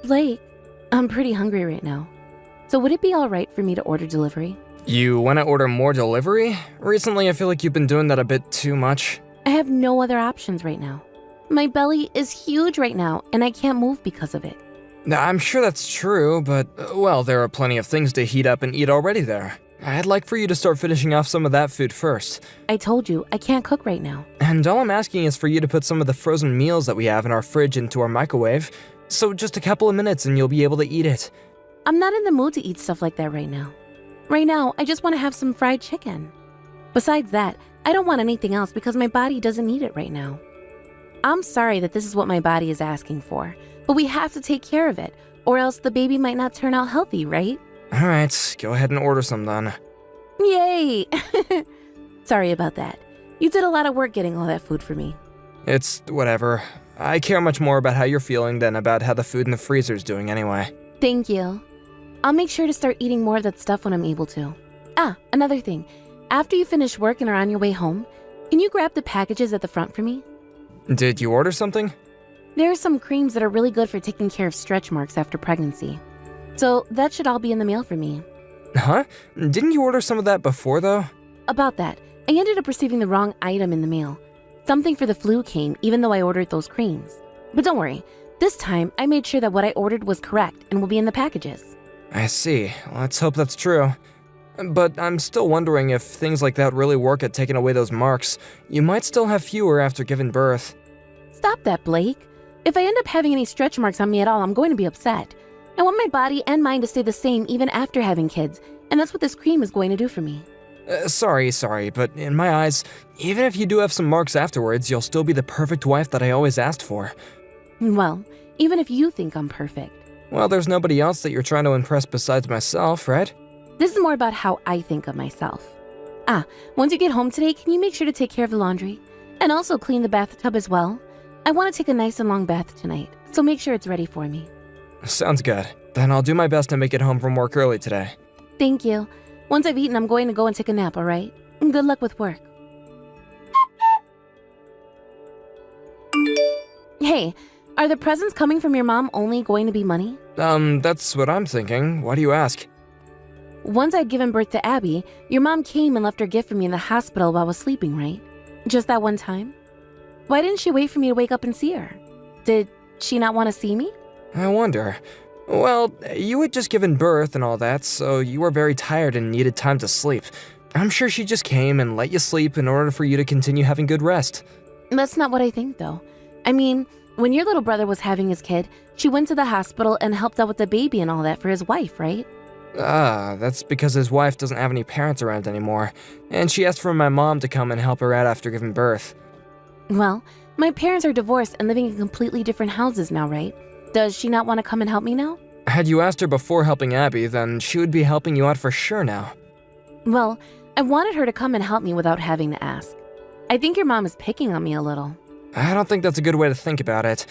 Blake, I'm pretty hungry right now. So would it be alright for me to order delivery? You want to order more delivery? Recently, I feel like you've been doing that a bit too much. I have no other options right now. My belly is huge right now, and I can't move because of it. I'm sure that's true, but, well, there are plenty of things to heat up and eat already there. I'd like for you to start finishing off some of that food first. I told you, I can't cook right now. And all I'm asking is for you to put some of the frozen meals that we have in our fridge into our microwave, so just a couple of minutes and you'll be able to eat it. I'm not in the mood to eat stuff like that right now. Right now, I just want to have some fried chicken. Besides that, I don't want anything else because my body doesn't need it right now. I'm sorry that this is what my body is asking for, but we have to take care of it, or else the baby might not turn out healthy, right? Alright, go ahead and order some then. Yay! Sorry about that. You did a lot of work getting all that food for me. It's whatever. I care much more about how you're feeling than about how the food in the freezer's doing anyway. Thank you. I'll make sure to start eating more of that stuff when I'm able to. Another thing. After you finish work and are on your way home, can you grab the packages at the front for me? Did you order something? There are some creams that are really good for taking care of stretch marks after pregnancy. So that should all be in the mail for me. Huh? Didn't you order some of that before, though? About that, I ended up receiving the wrong item in the mail. Something for the flu came, even though I ordered those creams. But don't worry, this time I made sure that what I ordered was correct and will be in the packages. I see. Let's hope that's true. But I'm still wondering if things like that really work at taking away those marks. You might still have fewer after giving birth. Stop that, Blake. If I end up having any stretch marks on me at all, I'm going to be upset. I want my body and mind to stay the same even after having kids, and that's what this cream is going to do for me. Sorry, but in my eyes, even if you do have some marks afterwards, you'll still be the perfect wife that I always asked for. Well, even if you think I'm perfect. Well, there's nobody else that you're trying to impress besides myself, right? This is more about how I think of myself. Once you get home today, can you make sure to take care of the laundry? And also clean the bathtub as well? I want to take a nice and long bath tonight, so make sure it's ready for me. Sounds good. Then I'll do my best to make it home from work early today. Thank you. Once I've eaten, I'm going to go and take a nap, alright? Good luck with work. Hey, are the presents coming from your mom only going to be money? That's what I'm thinking. Why do you ask? Once I'd given birth to Abby, your mom came and left her gift for me in the hospital while I was sleeping, right? Just that one time? Why didn't she wait for me to wake up and see her? Did she not want to see me? I wonder. Well, you had just given birth and all that, so you were very tired and needed time to sleep. I'm sure she just came and let you sleep in order for you to continue having good rest. That's not what I think, though. I mean, when your little brother was having his kid, she went to the hospital and helped out with the baby and all that for his wife, right? That's because his wife doesn't have any parents around anymore, and she asked for my mom to come and help her out after giving birth. Well, my parents are divorced and living in completely different houses now, right? Does she not want to come and help me now? Had you asked her before helping Abby, then she would be helping you out for sure now. Well, I wanted her to come and help me without having to ask. I think your mom is picking on me a little. I don't think that's a good way to think about it.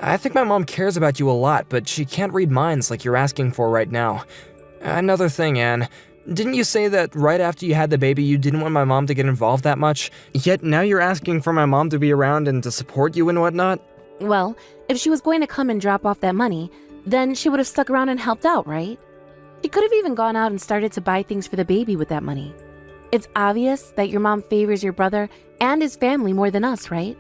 I think my mom cares about you a lot, but she can't read minds like you're asking for right now. Another thing, Anne. Didn't you say that right after you had the baby you didn't want my mom to get involved that much? Yet now you're asking for my mom to be around and to support you and whatnot? Well, if she was going to come and drop off that money, then she would have stuck around and helped out, right? She could have even gone out and started to buy things for the baby with that money. It's obvious that your mom favors your brother and his family more than us, right?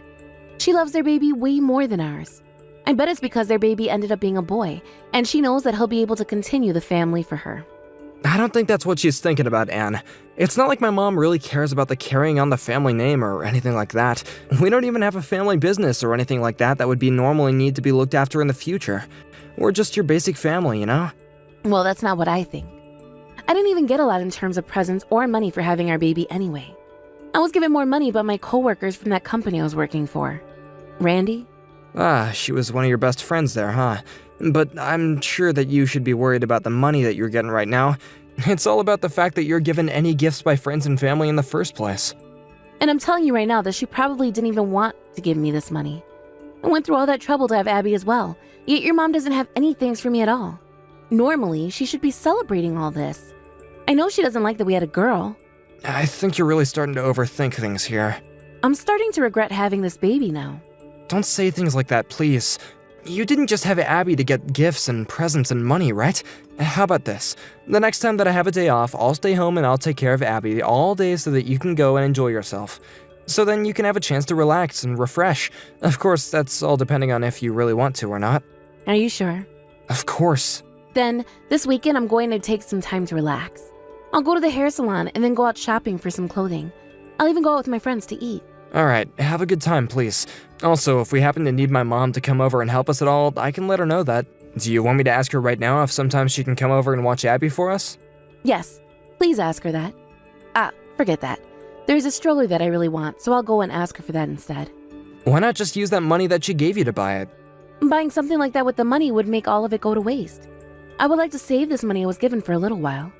She loves their baby way more than ours. I bet it's because their baby ended up being a boy, and she knows that he'll be able to continue the family for her. I don't think that's what she's thinking about, Anne. It's not like my mom really cares about the carrying on the family name or anything like that. We don't even have a family business or anything like that would be normally need to be looked after in the future. We're just your basic family, you know? Well, that's not what I think. I didn't even get a lot in terms of presents or money for having our baby anyway. I was given more money by my coworkers from that company I was working for. Randy? She was one of your best friends there, huh? But I'm sure that you should be worried about the money that you're getting right now. It's all about the fact that you're given any gifts by friends and family in the first place. And I'm telling you right now that she probably didn't even want to give me this money. I went through all that trouble to have Abby as well, yet your mom doesn't have any thanks for me at all. Normally, she should be celebrating all this. I know she doesn't like that we had a girl. I think you're really starting to overthink things here. I'm starting to regret having this baby now. Don't say things like that, please. you didn't just have Abby to get gifts and presents and money, right? How about this? The next time that I have a day off, I'll stay home and I'll take care of Abby all day so that you can go and enjoy yourself. So then you can have a chance to relax and refresh. Of course, that's all depending on if you really want to or not. Are you sure? Of course. Then, this weekend I'm going to take some time to relax. I'll go to the hair salon and then go out shopping for some clothing. I'll even go out with my friends to eat. Alright, have a good time, please. Also, if we happen to need my mom to come over and help us at all, I can let her know that. Do you want me to ask her right now if sometimes she can come over and watch Abby for us? Yes, please ask her that. Forget that. There's a stroller that I really want, so I'll go and ask her for that instead. Why not just use that money that she gave you to buy it? Buying something like that with the money would make all of it go to waste. I would like to save this money I was given for a little while.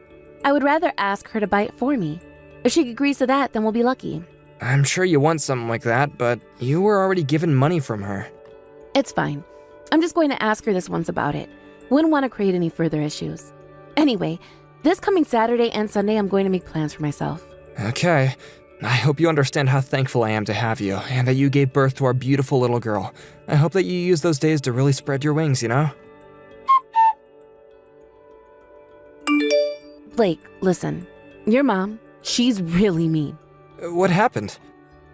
I would rather ask her to buy it for me. If she agrees to that, then we'll be lucky. I'm sure you want something like that, but you were already given money from her. It's fine. I'm just going to ask her this once about it. Wouldn't want to create any further issues. Anyway, this coming Saturday and Sunday I'm going to make plans for myself. Okay. I hope you understand how thankful I am to have you, and that you gave birth to our beautiful little girl. I hope that you use those days to really spread your wings, you know? Blake, listen. Your mom, she's really mean. What happened?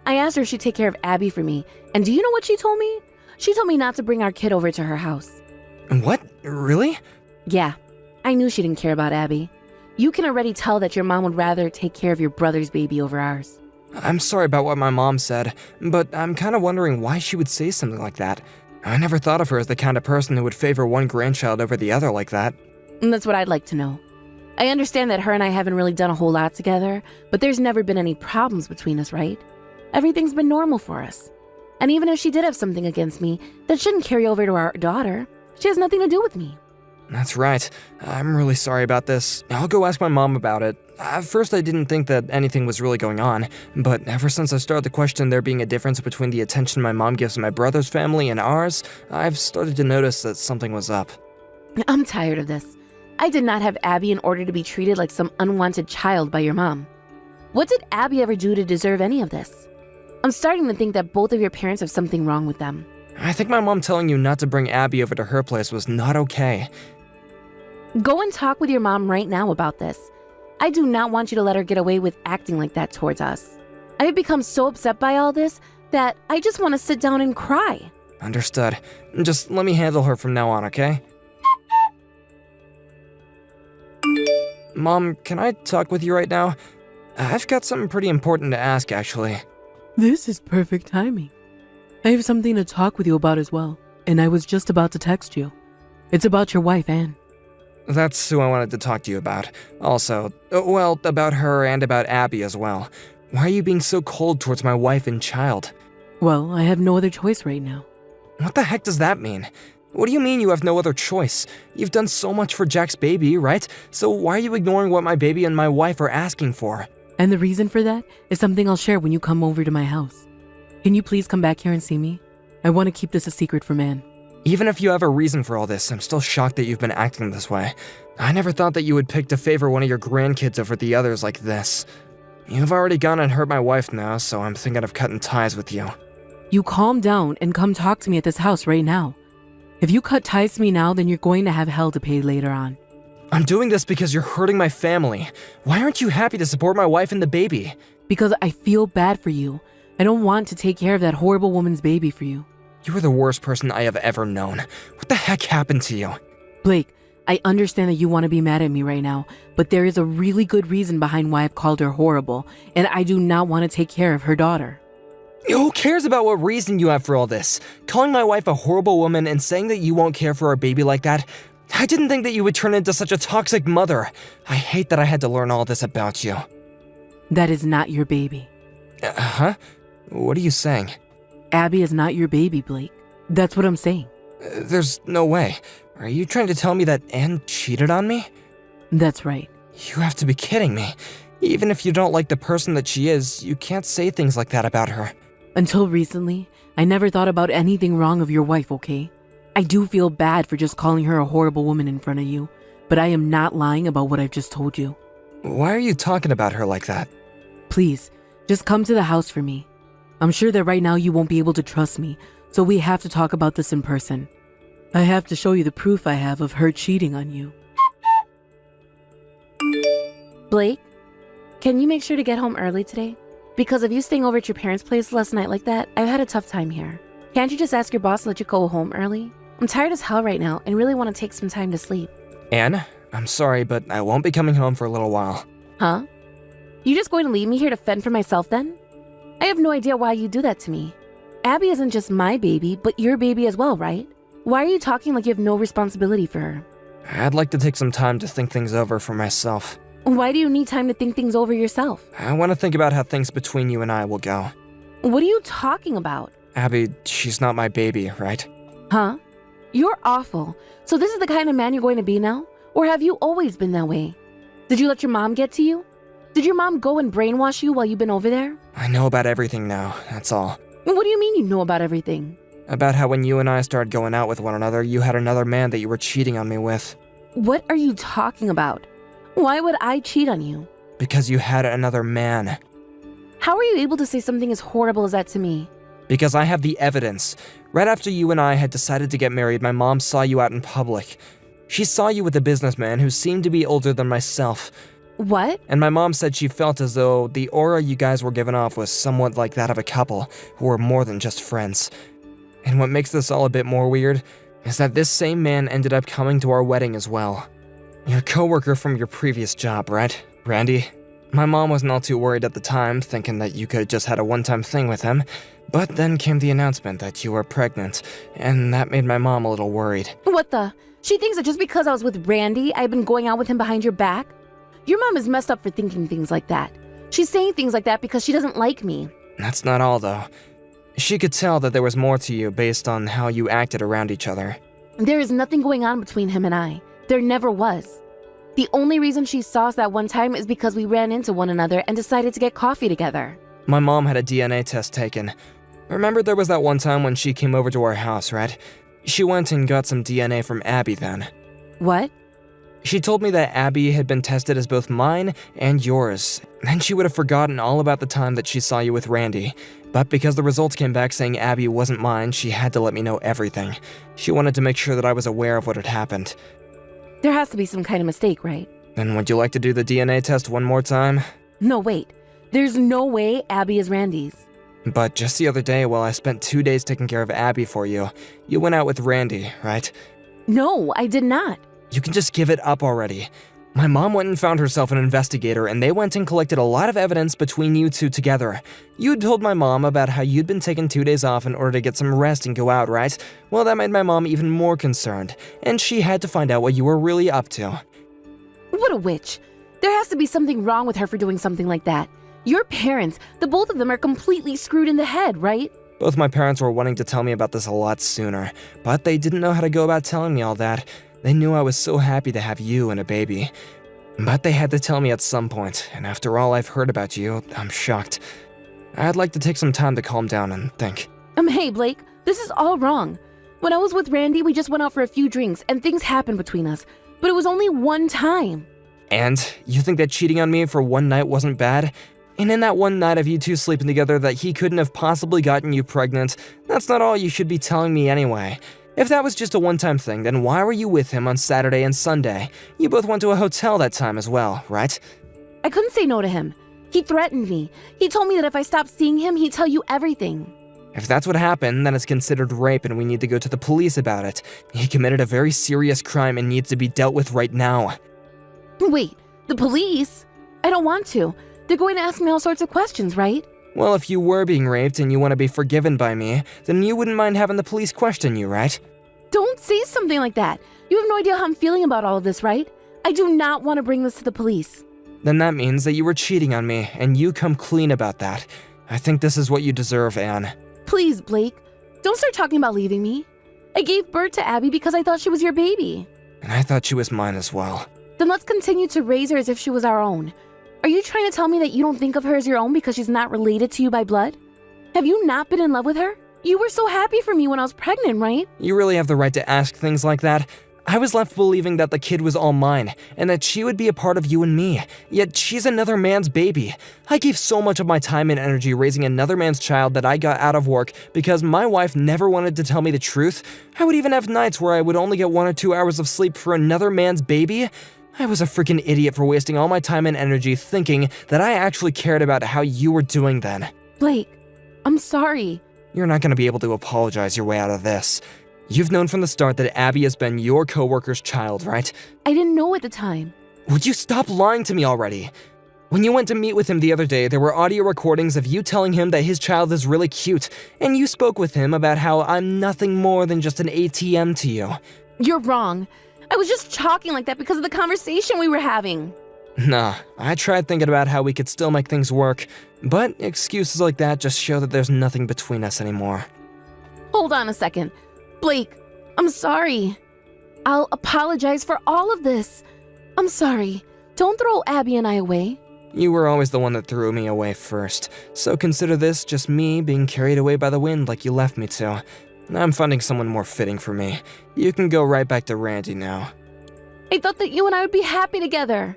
I asked her if she'd take care of Abby for me, and do you know what she told me? She told me not to bring our kid over to her house. What? Really? Yeah, I knew she didn't care about Abby. You can already tell that your mom would rather take care of your brother's baby over ours. I'm sorry about what my mom said, but I'm kind of wondering why she would say something like that. I never thought of her as the kind of person who would favor one grandchild over the other like that. And that's what I'd like to know. I understand that her and I haven't really done a whole lot together, but there's never been any problems between us, right? Everything's been normal for us. And even if she did have something against me, that shouldn't carry over to our daughter. She has nothing to do with me. That's right. I'm really sorry about this. I'll go ask my mom about it. At first I didn't think that anything was really going on, but ever since I started to question there being a difference between the attention my mom gives to my brother's family and ours, I've started to notice that something was up. I'm tired of this. I did not have Abby in order to be treated like some unwanted child by your mom. What did Abby ever do to deserve any of this? I'm starting to think that both of your parents have something wrong with them. I think my mom telling you not to bring Abby over to her place was not okay. Go and talk with your mom right now about this. I do not want you to let her get away with acting like that towards us. I have become so upset by all this that I just want to sit down and cry. Understood. Just let me handle her from now on, okay? Mom, can I talk with you right now? I've got something pretty important to ask, actually. This is perfect timing. I have something to talk with you about as well, and I was just about to text you. It's about your wife, Anne. That's who I wanted to talk to you about. Also, well, about her and about Abby as well. Why are you being so cold towards my wife and child? Well, I have no other choice right now. What the heck does that mean? What do you mean you have no other choice? You've done so much for Jack's baby, right? So why are you ignoring what my baby and my wife are asking for? And the reason for that is something I'll share when you come over to my house. Can you please come back here and see me? I want to keep this a secret from Anne. Even if you have a reason for all this, I'm still shocked that you've been acting this way. I never thought that you would pick to favor one of your grandkids over the others like this. You've already gone and hurt my wife now, so I'm thinking of cutting ties with you. You calm down and come talk to me at this house right now. If you cut ties to me now, then you're going to have hell to pay later on. I'm doing this because you're hurting my family. Why aren't you happy to support my wife and the baby? Because I feel bad for you. I don't want to take care of that horrible woman's baby for you. You are the worst person I have ever known. What the heck happened to you? Blake, I understand that you want to be mad at me right now, but there is a really good reason behind why I've called her horrible, and I do not want to take care of her daughter. Who cares about what reason you have for all this? Calling my wife a horrible woman and saying that you won't care for our baby like that? I didn't think that you would turn into such a toxic mother. I hate that I had to learn all this about you. That is not your baby. Huh? What are you saying? Abby is not your baby, Blake. That's what I'm saying. There's no way. Are you trying to tell me that Anne cheated on me? That's right. You have to be kidding me. Even if you don't like the person that she is, you can't say things like that about her. Until recently, I never thought about anything wrong of your wife, okay? I do feel bad for just calling her a horrible woman in front of you, but I am not lying about what I've just told you. Why are you talking about her like that? Please, just come to the house for me. I'm sure that right now you won't be able to trust me, so we have to talk about this in person. I have to show you the proof I have of her cheating on you. Blake, can you make sure to get home early today? Because of you staying over at your parents' place last night like that, I've had a tough time here. Can't you just ask your boss to let you go home early? I'm tired as hell right now and really want to take some time to sleep. Anne, I'm sorry, but I won't be coming home for a little while. Huh? You just going to leave me here to fend for myself then? I have no idea why you do that to me. Abby isn't just my baby, but your baby as well, right? Why are you talking like you have no responsibility for her? I'd like to take some time to think things over for myself. Why do you need time to think things over yourself? I want to think about how things between you and I will go. What are you talking about? Abby, she's not my baby, right? Huh? You're awful. So this is the kind of man you're going to be now? Or have you always been that way? Did you let your mom get to you? Did your mom go and brainwash you while you've been over there? I know about everything now, that's all. What do you mean you know about everything? About how when you and I started going out with one another, you had another man that you were cheating on me with. What are you talking about? Why would I cheat on you? Because you had another man. How are you able to say something as horrible as that to me? Because I have the evidence. Right after you and I had decided to get married, my mom saw you out in public. She saw you with a businessman who seemed to be older than myself. What? And my mom said she felt as though the aura you guys were giving off was somewhat like that of a couple who were more than just friends. And what makes this all a bit more weird is that this same man ended up coming to our wedding as well. Your coworker from your previous job, right, Randy? My mom wasn't all too worried at the time, thinking that you could have just had a one-time thing with him. But then came the announcement that you were pregnant, and that made my mom a little worried. What the? She thinks that just because I was with Randy, I've been going out with him behind your back? Your mom is messed up for thinking things like that. She's saying things like that because she doesn't like me. That's not all, though. She could tell that there was more to you based on how you acted around each other. There is nothing going on between him and I. There never was. The only reason she saw us that one time is because we ran into one another and decided to get coffee together. My mom had a DNA test taken. Remember there was that one time when she came over to our house, right? She went and got some DNA from Abby then. What? She told me that Abby had been tested as both mine and yours. Then she would have forgotten all about the time that she saw you with Randy. But because the results came back saying Abby wasn't mine, she had to let me know everything. She wanted to make sure that I was aware of what had happened. There has to be some kind of mistake, right? Then would you like to do the DNA test one more time? No, wait. There's no way Abby is Randy's. But just the other day, while I spent 2 days taking care of Abby for you, you went out with Randy, right? No, I did not. You can just give it up already. My mom went and found herself an investigator, and they went and collected a lot of evidence between you two together. You'd told my mom about how you'd been taking 2 days off in order to get some rest and go out, right? Well, that made my mom even more concerned, and she had to find out what you were really up to. What a witch. There has to be something wrong with her for doing something like that. Your parents, the both of them are completely screwed in the head, right? Both my parents were wanting to tell me about this a lot sooner, but they didn't know how to go about telling me all that. They knew I was so happy to have you and a baby. But they had to tell me at some point, and after all I've heard about you, I'm shocked. I'd like to take some time to calm down and think. Hey, Blake, this is all wrong. When I was with Randy, we just went out for a few drinks and things happened between us. But it was only one time. And you think that cheating on me for one night wasn't bad? And in that one night of you two sleeping together that he couldn't have possibly gotten you pregnant, that's not all you should be telling me anyway. If that was just a one-time thing, then why were you with him on Saturday and Sunday? You both went to a hotel that time as well, right? I couldn't say no to him. He threatened me. He told me that if I stopped seeing him, he'd tell you everything. If that's what happened, then it's considered rape and we need to go to the police about it. He committed a very serious crime and needs to be dealt with right now. Wait, the police? I don't want to. They're going to ask me all sorts of questions, right? Well, if you were being raped and you want to be forgiven by me, then you wouldn't mind having the police question you, right? Don't say something like that. You have no idea how I'm feeling about all of this, right? I do not want to bring this to the police. Then that means that you were cheating on me, and you come clean about that. I think this is what you deserve, Anne. Please, Blake, don't start talking about leaving me. I gave birth to Abby because I thought she was your baby. And I thought she was mine as well. Then let's continue to raise her as if she was our own. Are you trying to tell me that you don't think of her as your own because she's not related to you by blood? Have you not been in love with her? You were so happy for me when I was pregnant, right? You really have the right to ask things like that. I was left believing that the kid was all mine, and that she would be a part of you and me, yet she's another man's baby. I gave so much of my time and energy raising another man's child that I got out of work because my wife never wanted to tell me the truth. I would even have nights where I would only get 1 or 2 hours of sleep for another man's baby. I was a freaking idiot for wasting all my time and energy thinking that I actually cared about how you were doing then. Blake, I'm sorry. You're not going to be able to apologize your way out of this. You've known from the start that Abby has been your coworker's child, right? I didn't know at the time. Would you stop lying to me already? When you went to meet with him the other day, there were audio recordings of you telling him that his child is really cute, and you spoke with him about how I'm nothing more than just an ATM to you. You're wrong. I was just talking like that because of the conversation we were having. Nah, I tried thinking about how we could still make things work, but excuses like that just show that there's nothing between us anymore. Hold on a second. Blake, I'm sorry. I'll apologize for all of this. I'm sorry. Don't throw Abby and I away. You were always the one that threw me away first, so consider this just me being carried away by the wind like you left me to. I'm finding someone more fitting for me. You can go right back to Randy now. I thought that you and I would be happy together.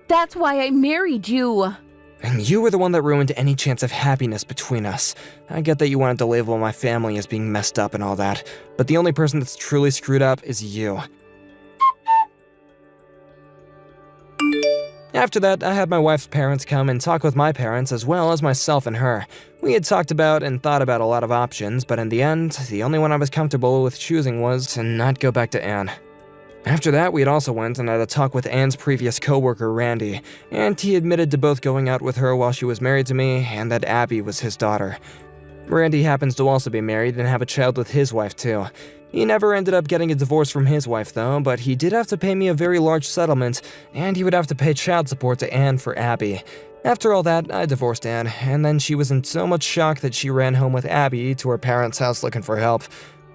That's why I married you. And you were the one that ruined any chance of happiness between us. I get that you wanted to label my family as being messed up and all that, but the only person that's truly screwed up is you. After that, I had my wife's parents come and talk with my parents as well as myself and her. We had talked about and thought about a lot of options, but in the end, the only one I was comfortable with choosing was to not go back to Anne. After that, we had also went and had a talk with Anne's previous coworker, Randy, and he admitted to both going out with her while she was married to me and that Abby was his daughter. Randy happens to also be married and have a child with his wife too. He never ended up getting a divorce from his wife though, but he did have to pay me a very large settlement, and he would have to pay child support to Anne for Abby. After all that, I divorced Anne, and then she was in so much shock that she ran home with Abby to her parents' house looking for help.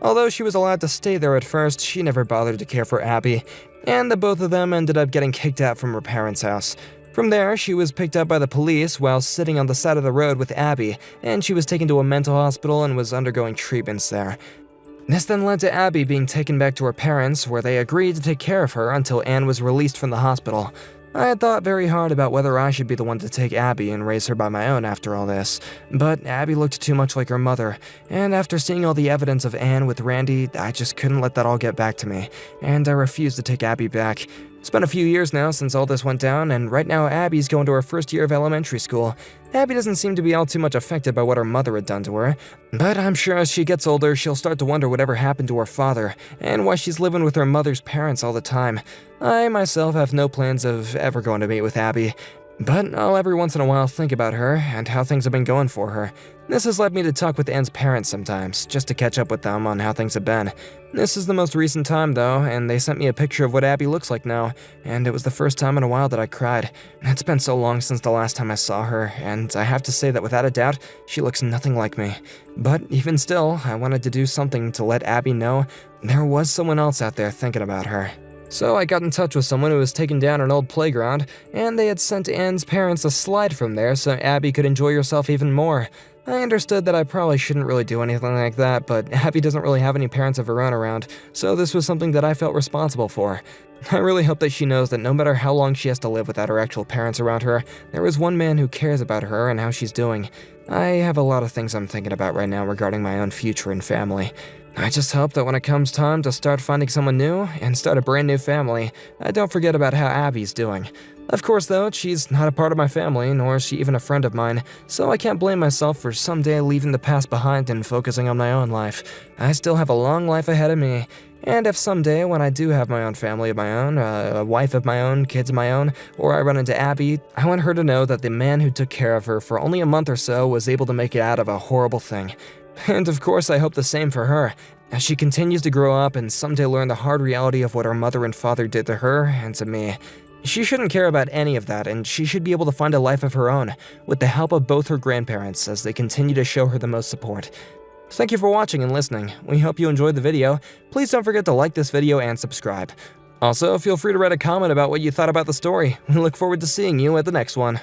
Although she was allowed to stay there at first, she never bothered to care for Abby, and the both of them ended up getting kicked out from her parents' house. From there, she was picked up by the police while sitting on the side of the road with Abby, and she was taken to a mental hospital and was undergoing treatments there. This then led to Abby being taken back to her parents, where they agreed to take care of her until Anne was released from the hospital. I had thought very hard about whether I should be the one to take Abby and raise her by my own after all this, but Abby looked too much like her mother, and after seeing all the evidence of Anne with Randy, I just couldn't let that all get back to me, and I refused to take Abby back. It's been a few years now since all this went down, and right now Abby's going to her first year of elementary school. Abby doesn't seem to be all too much affected by what her mother had done to her, but I'm sure as she gets older, she'll start to wonder whatever happened to her father, and why she's living with her mother's parents all the time. I myself have no plans of ever going to meet with Abby, but I'll every once in a while think about her and how things have been going for her. This has led me to talk with Anne's parents sometimes, just to catch up with them on how things have been. This is the most recent time though, and they sent me a picture of what Abby looks like now, and it was the first time in a while that I cried. It's been so long since the last time I saw her, and I have to say that without a doubt, she looks nothing like me. But even still, I wanted to do something to let Abby know there was someone else out there thinking about her. So I got in touch with someone who was taking down an old playground, and they had sent Anne's parents a slide from there so Abby could enjoy herself even more. I understood that I probably shouldn't really do anything like that, but Abby doesn't really have any parents of her own around, so this was something that I felt responsible for. I really hope that she knows that no matter how long she has to live without her actual parents around her, there is one man who cares about her and how she's doing. I have a lot of things I'm thinking about right now regarding my own future and family. I just hope that when it comes time to start finding someone new and start a brand new family, I don't forget about how Abby's doing. Of course though, she's not a part of my family, nor is she even a friend of mine, so I can't blame myself for someday leaving the past behind and focusing on my own life. I still have a long life ahead of me, and if someday when I do have my own family of my own, a wife of my own, kids of my own, or I run into Abby, I want her to know that the man who took care of her for only a month or so was able to make it out of a horrible thing. And of course I hope the same for her, as she continues to grow up and someday learn the hard reality of what her mother and father did to her and to me. She shouldn't care about any of that, and she should be able to find a life of her own, with the help of both her grandparents as they continue to show her the most support. Thank you for watching and listening. We hope you enjoyed the video. Please don't forget to like this video and subscribe. Also, feel free to write a comment about what you thought about the story. We look forward to seeing you at the next one.